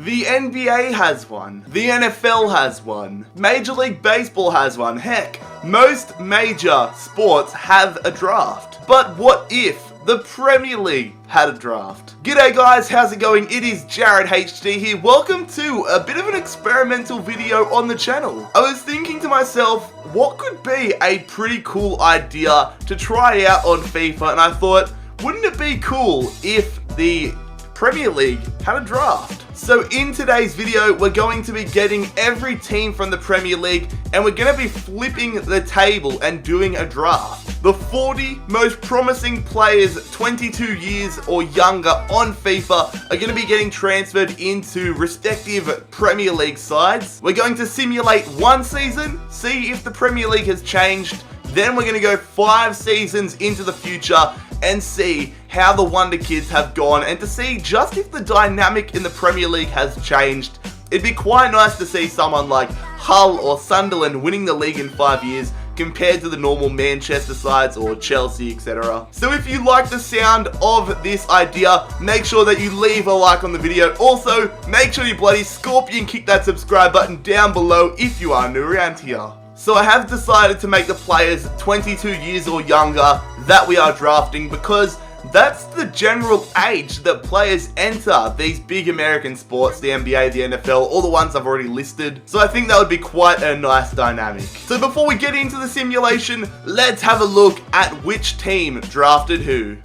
The NBA has one. The NFL has one. Major League Baseball has one. Heck, most major sports have a draft. But what if the Premier League had a draft? G'day guys, how's it going? It is JarradHD here. Welcome to a bit of an experimental video on the channel. I was thinking to myself, what could be a pretty cool idea to try out on FIFA? And I thought, wouldn't it be cool if the Premier League had a draft? So in today's video, we're going to be getting every team from the Premier League and we're going to be flipping the table and doing a draft. The 40 most promising players 22 years or younger on FIFA are going to be getting transferred into respective Premier League sides. We're going to simulate one season, see if the Premier League has changed. Then we're going to go 5 seasons into the future and see how the Wonder Kids have gone and to see just if the dynamic in the Premier League has changed. It'd be quite nice to see someone like Hull or Sunderland winning the league in 5 years compared to the normal Manchester sides or Chelsea, etc. So if you like the sound of this idea, make sure that you leave a like on the video. Also, make sure you bloody scorpion kick that subscribe button down below if you are new around here. So I have decided to make the players 22 years or younger that we are drafting because that's the general age that players enter these big American sports, the NBA, the NFL, all the ones I've already listed. So I think that would be quite a nice dynamic. So before we get into the simulation, let's have a look at which team drafted who.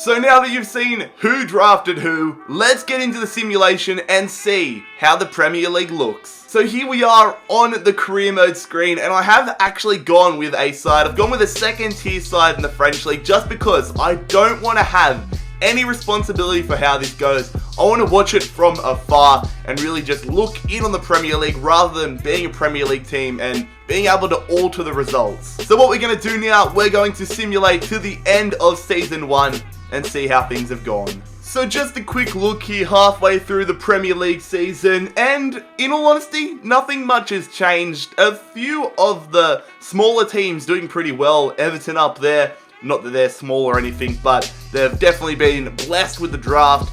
So now that you've seen who drafted who, let's get into the simulation and see how the Premier League looks. So here we are on the career mode screen and I have actually gone with a side. I've gone with a second tier side in the French League just because I don't want to have any responsibility for how this goes. I want to watch it from afar and really just look in on the Premier League rather than being a Premier League team and being able to alter the results. So what we're going to do now, we're going to simulate to the end of Season 1 and see how things have gone. So just a quick look here halfway through the Premier League season, and in all honesty, nothing much has changed. A few of the smaller teams doing pretty well. Everton up there, not that they're small or anything, but they've definitely been blessed with the draft.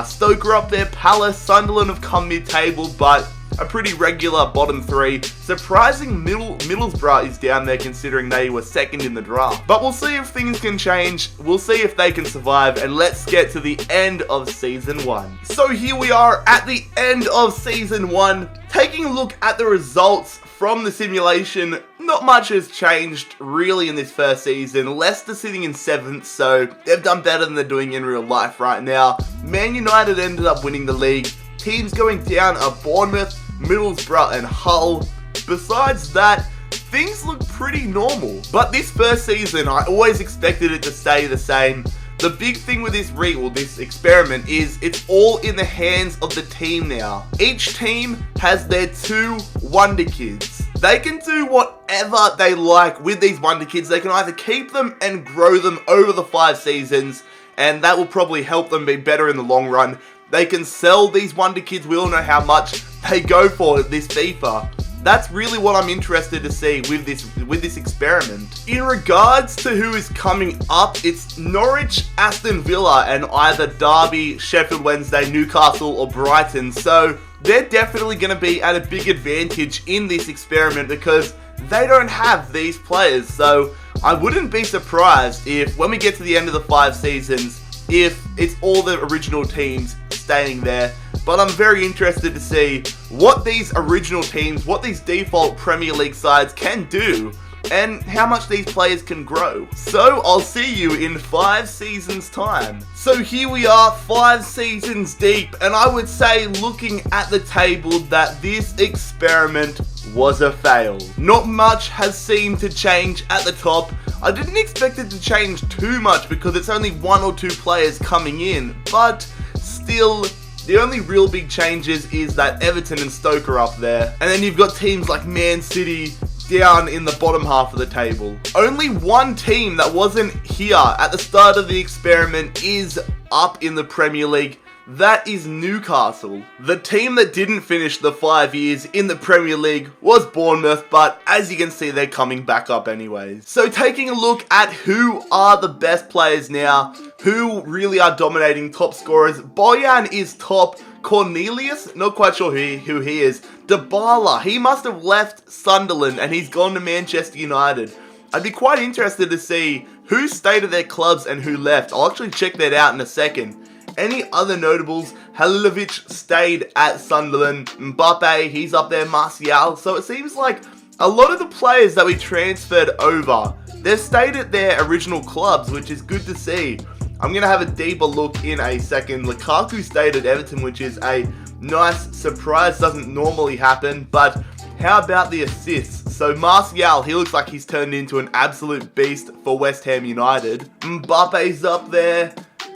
Stoke up there, Palace, Sunderland have come mid-table, but a pretty regular bottom 3. Surprising Middlesbrough is down there considering they were second in the draft. But we'll see if things can change, we'll see if they can survive, and let's get to the end of Season 1. So here we are at the end of Season 1, taking a look at the results from the simulation. Not much has changed really in this first season. Leicester sitting in 7th, so they've done better than they're doing in real life right now. Man United ended up winning the league. Teams going down are Bournemouth, Middlesbrough and Hull. Besides that, things look pretty normal. But this first season, I always expected it to stay the same. The big thing with this experiment is it's all in the hands of the team now. Each team has their 2 wonder kids. They can do whatever they like with these wonder kids. They can either keep them and grow them over the 5 seasons, and that will probably help them be better in the long run. They can sell these wonder kids. We all know how much they go for this FIFA. That's really what I'm interested to see with this experiment. In regards to who is coming up, it's Norwich, Aston Villa, and either Derby, Sheffield Wednesday, Newcastle, or Brighton. So they're definitely going to be at a big advantage in this experiment because they don't have these players. So I wouldn't be surprised if when we get to the end of the 5 seasons, if it's all the original teams staying there. But I'm very interested to see what these original teams, what these default Premier League sides can do, and how much these players can grow. So I'll see you in 5 seasons time. So here we are, 5 seasons deep, and I would say, looking at the table, that this experiment was a fail. Not much has seemed to change at the top. I didn't expect it to change too much because it's only 1 or 2 players coming in, but still, the only real big changes is that Everton and Stoke are up there, and then you've got teams like Man City down in the bottom half of the table. Only one team that wasn't here at the start of the experiment is up in the Premier League. That is Newcastle. The team that didn't finish the 5 years in the Premier League was Bournemouth, but as you can see, they're coming back up anyways. So taking a look at who are the best players now, who really are dominating top scorers, Bojan is top. Cornelius, not quite sure who he is. Dybala, he must have left Sunderland and he's gone to Manchester United. I'd be quite interested to see who stayed at their clubs and who left. I'll actually check that out in a second. Any other notables? Halilovic stayed at Sunderland. Mbappe, he's up there. Martial. So it seems like a lot of the players that we transferred over, they've stayed at their original clubs, which is good to see. I'm going to have a deeper look in a second. Lukaku stayed at Everton, which is a nice surprise. Doesn't normally happen. But how about the assists? So Martial, he looks like he's turned into an absolute beast for West Ham United. Mbappe's up there.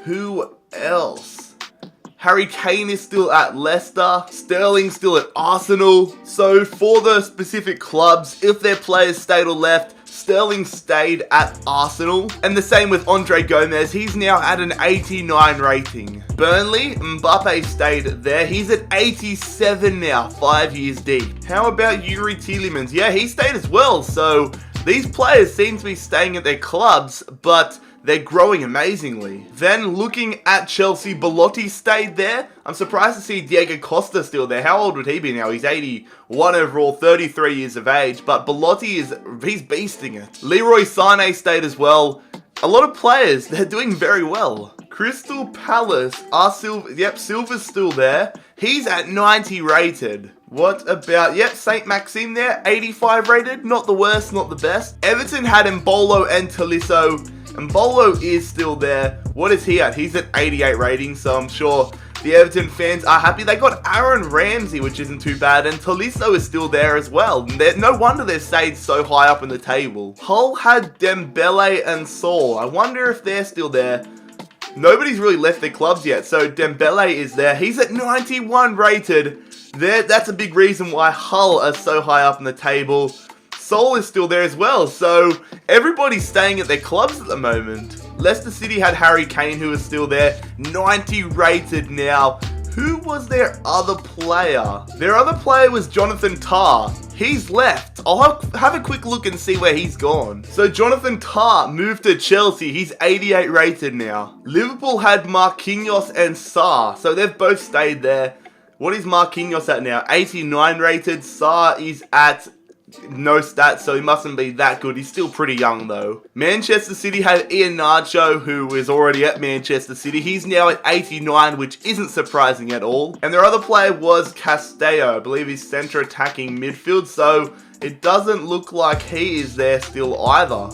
Who else? Harry Kane is still at Leicester. Sterling's still at Arsenal. So for the specific clubs, if their players stayed or left, Sterling stayed at Arsenal. And the same with Andre Gomez. He's now at an 89 rating. Burnley, Mbappe stayed there. He's at 87 now, 5 years deep. How about Yuri Tielemans? Yeah, he stayed as well. So these players seem to be staying at their clubs, but they're growing amazingly. Then looking at Chelsea, Belotti stayed there. I'm surprised to see Diego Costa still there. How old would he be now? He's 81 overall, 33 years of age. But Belotti he's beasting it. Leroy Sané stayed as well. A lot of players, they're doing very well. Crystal Palace, Silva's still there. He's at 90 rated. What about, St. Maxime there, 85 rated. Not the worst, not the best. Everton had Mbolo and Tolisso. Mbolo is still there. What is he at? He's at 88 rating, so I'm sure the Everton fans are happy. They got Aaron Ramsey, which isn't too bad, and Tolisso is still there as well. No wonder they've stayed so high up in the table. Hull had Dembele and Saul. I wonder if they're still there. Nobody's really left their clubs yet, so Dembele is there. He's at 91 rated. That's a big reason why Hull are so high up in the table. Sol is still there as well, so everybody's staying at their clubs at the moment. Leicester City had Harry Kane, who is still there, 90 rated now. Who was their other player? Their other player was Jonathan Tah. He's left. I'll have a quick look and see where he's gone. So Jonathan Tah moved to Chelsea. He's 88 rated now. Liverpool had Marquinhos and Sarr, so they've both stayed there. What is Marquinhos at now? 89 rated. Sarr is at no stats, so he mustn't be that good. He's still pretty young though. Manchester City had Iheanacho, who is already at Manchester City. He's now at 89, which isn't surprising at all. And their other player was Castello. I believe he's centre attacking midfield, so it doesn't look like he is there still either.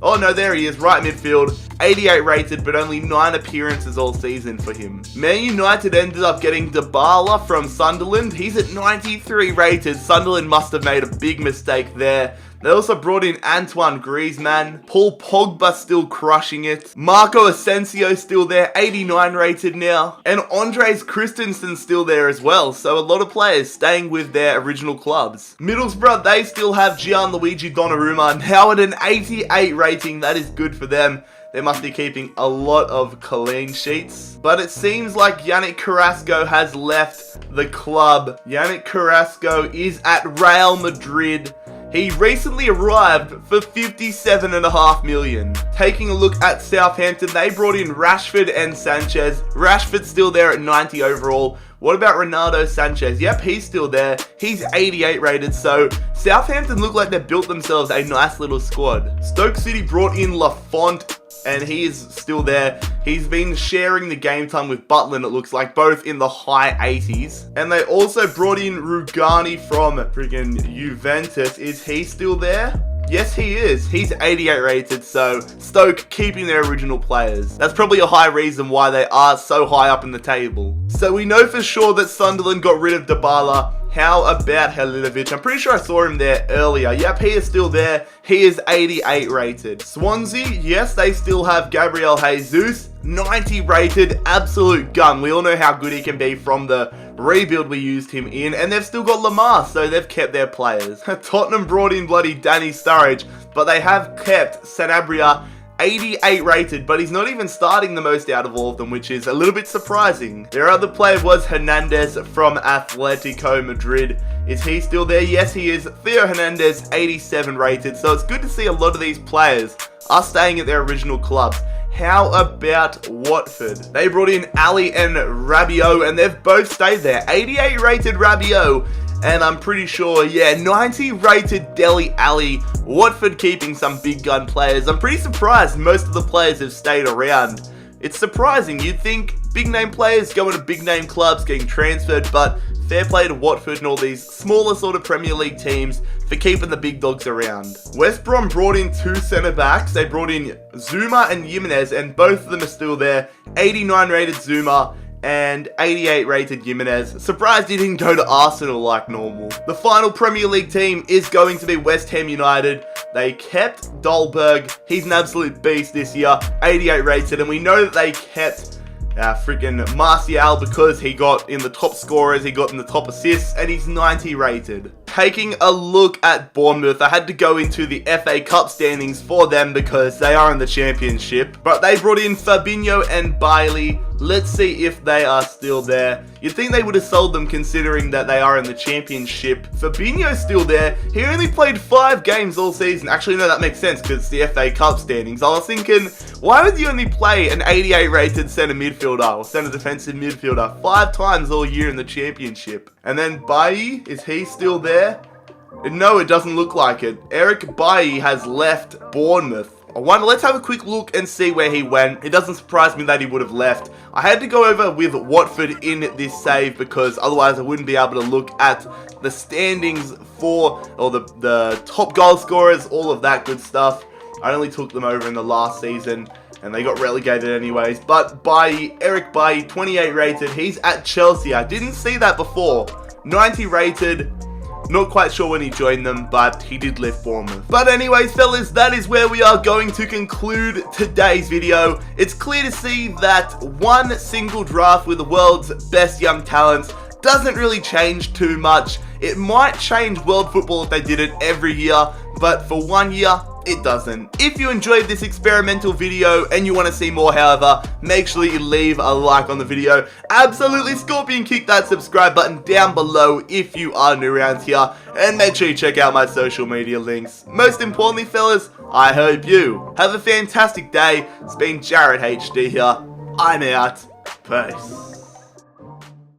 Oh no, there he is, right midfield. 88 rated, but only 9 appearances all season for him. Man United ended up getting Dybala from Sunderland. He's at 93 rated. Sunderland must have made a big mistake there. They also brought in Antoine Griezmann. Paul Pogba still crushing it. Marco Asensio still there, 89 rated now. And Andres Christensen still there as well. So a lot of players staying with their original clubs. Middlesbrough, they still have Gianluigi Donnarumma now at an 88 rating. That is good for them. They must be keeping a lot of clean sheets. But it seems like Yannick Carrasco has left the club. Yannick Carrasco is at Real Madrid. He recently arrived for 57.5 million. Taking a look at Southampton, they brought in Rashford and Sanchez. Rashford's still there at 90 overall. What about Ronaldo Sanchez? Yep, he's still there. He's 88 rated, so Southampton look like they built themselves a nice little squad. Stoke City brought in Lafont, and he is still there. He's been sharing the game time with Butland, it looks like, both in the high 80s. And they also brought in Rugani from friggin' Juventus. Is he still there? Yes, he is. He's 88 rated, so Stoke keeping their original players. That's probably a high reason why they are so high up in the table. So we know for sure that Sunderland got rid of Dybala. How about Halilovic? I'm pretty sure I saw him there earlier. Yep, he is still there. He is 88 rated. Swansea, yes, they still have Gabriel Jesus. 90 rated, absolute gun. We all know how good he can be from the rebuild we used him in. And they've still got Lamar, so they've kept their players. Tottenham brought in bloody Danny Sturridge, but they have kept Sanabria 88 rated, but he's not even starting the most out of all of them, which is a little bit surprising. Their other player was Hernandez from Atletico Madrid. Is he still there? Yes, he is. Theo Hernandez, 87 rated. So it's good to see a lot of these players are staying at their original clubs. How about Watford? They brought in Ali and Rabiot, and they've both stayed there. 88 rated Rabiot. And I'm pretty sure, yeah, 90 rated Dele Alli. Watford keeping some big gun players. I'm pretty surprised most of the players have stayed around. It's surprising. You'd think big name players going to big name clubs getting transferred, but fair play to Watford and all these smaller sort of Premier League teams for keeping the big dogs around. West Brom brought in two centre backs. They brought in Zuma and Jimenez, and both of them are still there. 89 rated Zuma and 88 rated Jimenez. Surprised he didn't go to Arsenal like normal. The final Premier League team is going to be West Ham United. They kept Dolberg. He's an absolute beast this year. 88 rated, and we know that they kept freaking Martial because he got in the top scorers, he got in the top assists, and he's 90 rated. Taking a look at Bournemouth, I had to go into the FA Cup standings for them because they are in the Championship. But they brought in Fabinho and Bailey. Let's see if they are still there. You'd think they would have sold them considering that they are in the Championship. Fabinho's still there. He only played 5 games all season. Actually, no, that makes sense because it's the FA Cup standings. I was thinking, why would you only play an 88 rated centre midfielder or centre defensive midfielder 5 times all year in the Championship? And then Bailly, is he still there? No, it doesn't look like it. Eric Bailly has left Bournemouth. Let's have a quick look and see where he went. It doesn't surprise me that he would have left. I had to go over with Watford in this save because otherwise I wouldn't be able to look at the standings for, or the top goal scorers, all of that good stuff. I only took them over in the last season and they got relegated anyways. But Eric Bailly, 28 rated, he's at Chelsea. I didn't see that before. 90 rated. Not quite sure when he joined them, but he did leave Bournemouth. But anyways, fellas, that is where we are going to conclude today's video. It's clear to see that one single draft with the world's best young talents doesn't really change too much. It might change world football if they did it every year, but for 1 year, it doesn't. If you enjoyed this experimental video and you want to see more, however, make sure you leave a like on the video. Absolutely scorpion kick that subscribe button down below if you are new around here, and make sure you check out my social media links. Most importantly, fellas, I hope you have a fantastic day. It's been JarradHD here. I'm out. Peace.